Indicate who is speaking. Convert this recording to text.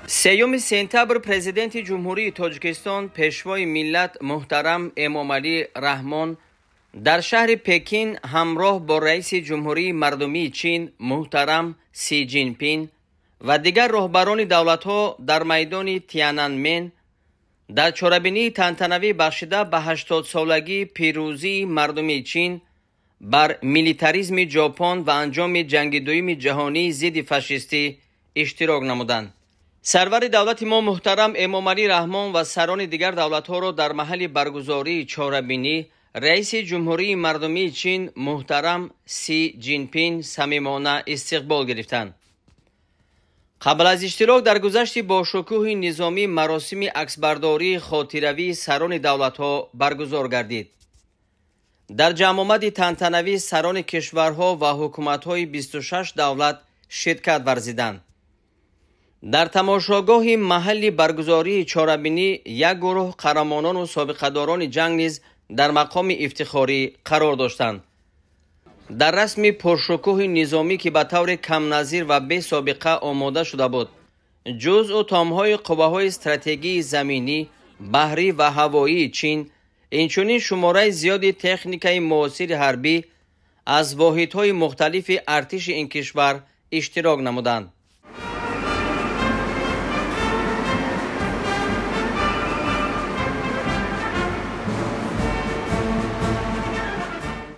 Speaker 1: سیوم سپتامبر پرزیدنت جمهوری تاجیکستان پیشوای ملت محترم امامعلی رحمان در شهر پکین همراه با رئیس جمهوری مردمی چین محترم سی جین پینگ و دیگر رهبران دولت‌ها در میدان تیانانمن در چهاربینی تنتنوی بخشیده به 80 سالگی پیروزی مردم چین بر میلیتاریسم ژاپن و انجام جنگ دوم جهانی ضد فاشیستی اشتراک نمودند. سرور دولت ما محترم امامعلی رحمان و سران دیگر دولت‌ها را در محل برگزاری چهاربینی رئیس جمهوری مردمی چین محترم سی جین پینگ صمیمانه استقبال گرفتند. قبل از اشتراک در گذشت با شکوه نظامی مراسم عکسبرداری خاطروی سران دولت‌ها برگزار گردید. در جمع آمد تنتنوی سران کشورها و حکومت‌های 26 دولت شرکت ورزیدند. در تماشاگاه محلی برگزاری چهاربینی یک گروه قهرمانان و سابقه‌داران جنگ نیز در مقام افتخاری قرار داشتند. در رسم پرشکوه نظامی که به طور کم نظیر و بی سابقه آماده شده بود، جزء اتامهای قوه‌های استراتژی زمینی، بحری و هوایی چین، اینچنین شماره زیادی تکنیکای معاصر حربی از واحدهای مختلف ارتش این کشور اشتراک نمودند.